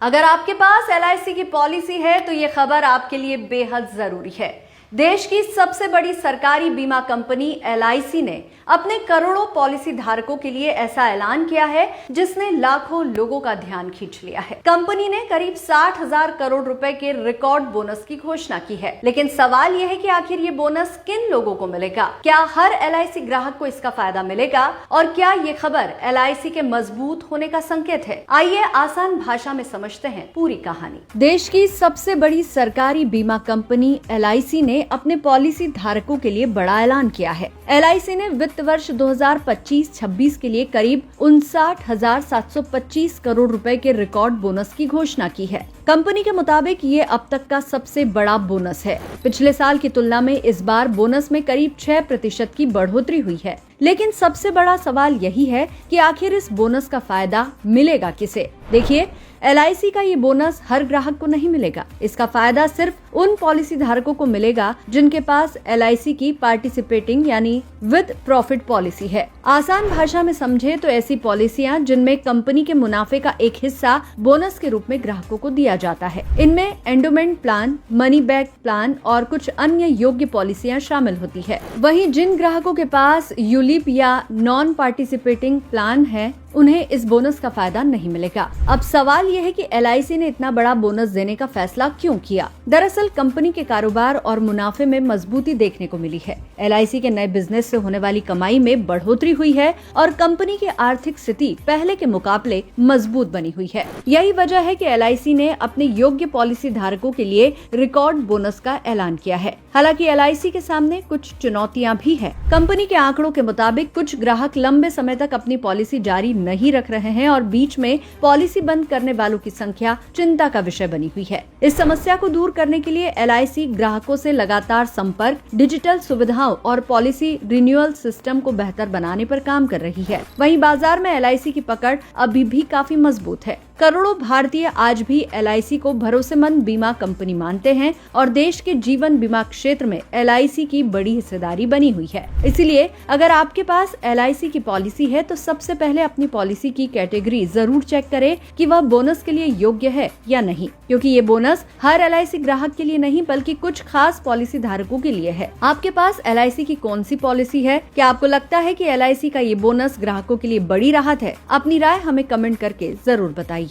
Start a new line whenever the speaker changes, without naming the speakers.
अगर आपके पास एलआईसी की पॉलिसी है तो ये खबर आपके लिए बेहद जरूरी है। देश की सबसे बड़ी सरकारी बीमा कंपनी एलआईसी ने अपने करोड़ों पॉलिसी धारकों के लिए ऐसा ऐलान किया है जिसने लाखों लोगों का ध्यान खींच लिया है। कंपनी ने करीब 60,000 करोड़ रुपए के रिकॉर्ड बोनस की घोषणा की है, लेकिन सवाल यह है कि आखिर ये बोनस किन लोगों को मिलेगा? क्या हर एलआईसी ग्राहक को इसका फायदा मिलेगा और क्या ये खबर एलआईसी के मजबूत होने का संकेत है? आइए आसान भाषा में समझते हैं पूरी कहानी। देश की सबसे बड़ी सरकारी बीमा कंपनी एलआईसी ने अपने पॉलिसी धारकों के लिए बड़ा ऐलान किया है। एलआईसी ने वित्त वर्ष 2025-26 के लिए करीब 59,725 करोड़ रुपए के रिकॉर्ड बोनस की घोषणा की है। कंपनी के मुताबिक ये अब तक का सबसे बड़ा बोनस है। पिछले साल की तुलना में इस बार बोनस में करीब 6% की बढ़ोतरी हुई है। लेकिन सबसे बड़ा सवाल यही है कि आखिर इस बोनस का फायदा मिलेगा किसे? देखिए, एलआईसी का ये बोनस हर ग्राहक को नहीं मिलेगा। इसका फायदा सिर्फ उन पॉलिसी धारकों को मिलेगा जिनके पास एलआईसी की पार्टिसिपेटिंग यानी विद प्रॉफिट पॉलिसी है। आसान भाषा में समझे तो ऐसी पॉलिसियां जिनमें कंपनी के मुनाफे का एक हिस्सा बोनस के रूप में ग्राहकों को दिया जाता है। इनमें endowment plan, money back plan और कुछ अन्य योग्य पॉलिसियां शामिल होती है। वहीं जिन ग्राहकों के पास यूलिप या नॉन पार्टिसिपेटिंग प्लान है, उन्हें इस बोनस का फायदा नहीं मिलेगा। अब सवाल यह है कि एलआईसी ने इतना बड़ा बोनस देने का फैसला क्यों किया? दरअसल कंपनी के कारोबार और मुनाफे में मजबूती देखने को मिली है। एलआईसी के नए बिजनेस से होने वाली कमाई में बढ़ोतरी हुई है और कंपनी की आर्थिक स्थिति पहले के मुकाबले मजबूत बनी हुई है। यही वजह है कि एलआईसी ने अपने योग्य पॉलिसी धारकों के लिए रिकॉर्ड बोनस का ऐलान किया है। हालांकि एलआईसी के सामने कुछ चुनौतियां भी है। कंपनी के आंकड़ों के मुताबिक कुछ ग्राहक लंबे समय तक अपनी पॉलिसी जारी नहीं रख रहे हैं और बीच में पॉलिसी बंद करने वालों की संख्या चिंता का विषय बनी हुई है। इस समस्या को दूर करने के लिए एलआईसी ग्राहकों से लगातार संपर्क, डिजिटल सुविधाओं और पॉलिसी रिन्यूअल सिस्टम को बेहतर बनाने पर काम कर रही है। वहीं बाजार में एलआईसी की पकड़ अभी भी काफी मजबूत है। करोड़ों भारतीय आज भी एलआईसी को भरोसेमंद बीमा कंपनी मानते हैं और देश के जीवन बीमा क्षेत्र में एलआईसी की बड़ी हिस्सेदारी बनी हुई है। इसीलिए अगर आपके पास एलआईसी की पॉलिसी है तो सबसे पहले अपनी पॉलिसी की कैटेगरी जरूर चेक करें कि वह बोनस के लिए योग्य है या नहीं, क्योंकि ये बोनस हर एलआईसी ग्राहक के लिए नहीं बल्कि कुछ खास पॉलिसी धारकों के लिए है। आपके पास एलआईसी की कौन सी पॉलिसी है? क्या आपको लगता है कि एलआईसी का ये बोनस ग्राहकों के लिए बड़ी राहत है? अपनी राय हमें कमेंट करके जरूर बताइए।